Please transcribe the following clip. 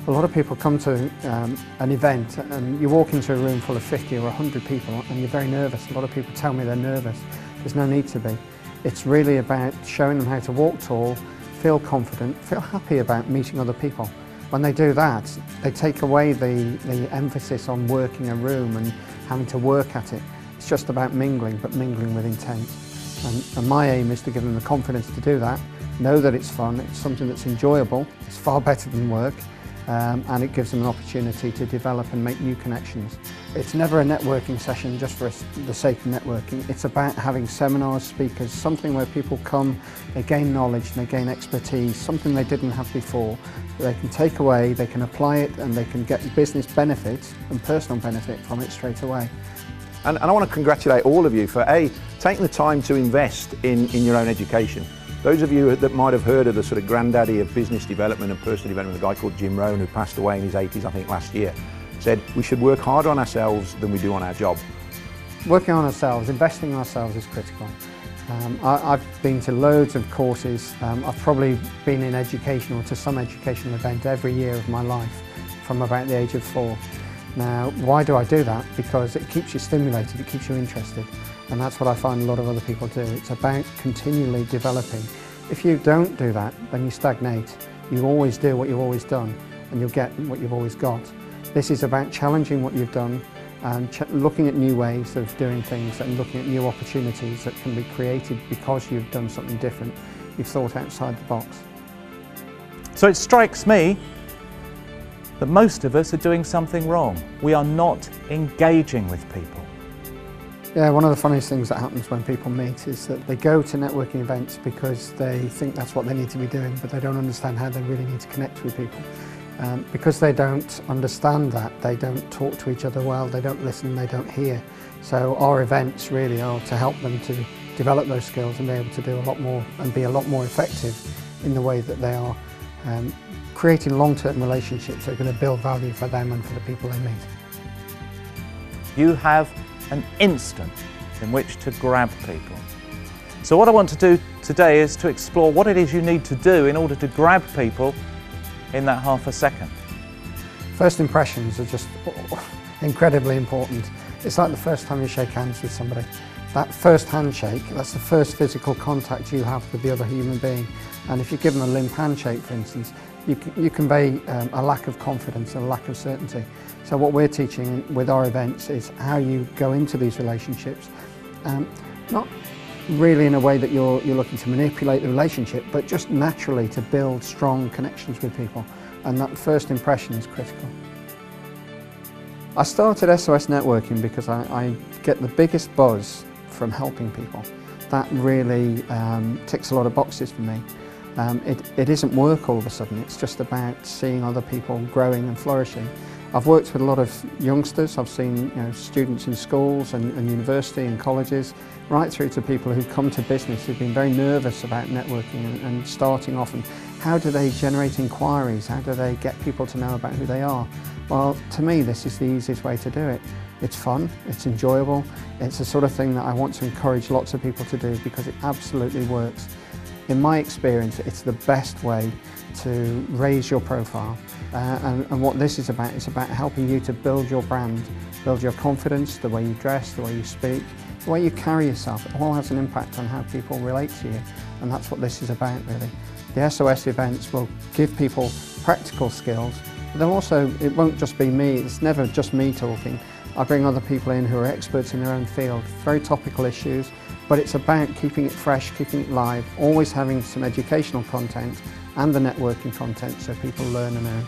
A lot of people come to an event and you walk into a room full of 50 or 100 people and you're very nervous. A lot of people tell me they're nervous. There's no need to be. It's really about showing them how to walk tall, feel confident, feel happy about meeting other people. When they do that, they take away the emphasis on working a room and having to work at it. It's just about mingling, but mingling with intent. And my aim is to give them the confidence to do that, know that it's fun, it's something that's enjoyable, it's far better than work, and it gives them an opportunity to develop and make new connections. It's never a networking session just for the sake of networking. It's about having seminars, speakers, something where people come, they gain knowledge and they gain expertise, something they didn't have before, that they can take away, they can apply it, and they can get business benefit and personal benefit from it straight away. And I want to congratulate all of you for taking the time to invest in your own education. Those of you that might have heard of the sort of granddaddy of business development and personal development, a guy called Jim Rohn, who passed away in his 80s, I think last year, said we should work harder on ourselves than we do on our job. Working on ourselves, investing in ourselves is critical. I've been to loads of courses. I've probably been in education or to some educational event every year of my life from about the age of 4. Now, why do I do that? Because it keeps you stimulated, it keeps you interested, and that's what I find a lot of other people do. It's about continually developing. If you don't do that, then you stagnate. You always do what you've always done, and you'll get what you've always got. This is about challenging what you've done and looking at new ways of doing things and looking at new opportunities that can be created because you've done something different. You've thought outside the box. So it strikes me that most of us are doing something wrong. We are not engaging with people. Yeah, one of the funniest things that happens when people meet is that they go to networking events because they think that's what they need to be doing, but they don't understand how they really need to connect with people. Because they don't understand that, they don't talk to each other well, they don't listen, they don't hear. So our events really are to help them to develop those skills and be able to do a lot more and be a lot more effective in the way that they are creating long-term relationships that are going to build value for them and for the people they meet. You have an instant in which to grab people. So what I want to do today is to explore what it is you need to do in order to grab people in that half a second. First impressions are just incredibly important. It's like the first time you shake hands with somebody. That first handshake, that's the first physical contact you have with the other human being. And if you give them a limp handshake, for instance, you convey a lack of confidence and a lack of certainty. So what we're teaching with our events is how you go into these relationships, not really in a way that you're looking to manipulate the relationship, but just naturally to build strong connections with people. And that first impression is critical. I started SOS Networking because I get the biggest buzz from helping people. That really ticks a lot of boxes for me. It isn't work all of a sudden, it's just about seeing other people growing and flourishing. I've worked with a lot of youngsters. I've seen students in schools and university and colleges, right through to people who've come to business who've been very nervous about networking and starting off, and how do they generate inquiries, how do they get people to know about who they are. Well, to me this is the easiest way to do it. It's fun, it's enjoyable, it's the sort of thing that I want to encourage lots of people to do because it absolutely works. In my experience, it's the best way to raise your profile. And what this is about, it's about helping you to build your brand, build your confidence, the way you dress, the way you speak, the way you carry yourself. It all has an impact on how people relate to you, and that's what this is about really. The SOS events will give people practical skills, but they'll also, it won't just be me, it's never just me talking. I bring other people in who are experts in their own field, very topical issues, but it's about keeping it fresh, keeping it live, always having some educational content and the networking content so people learn and earn.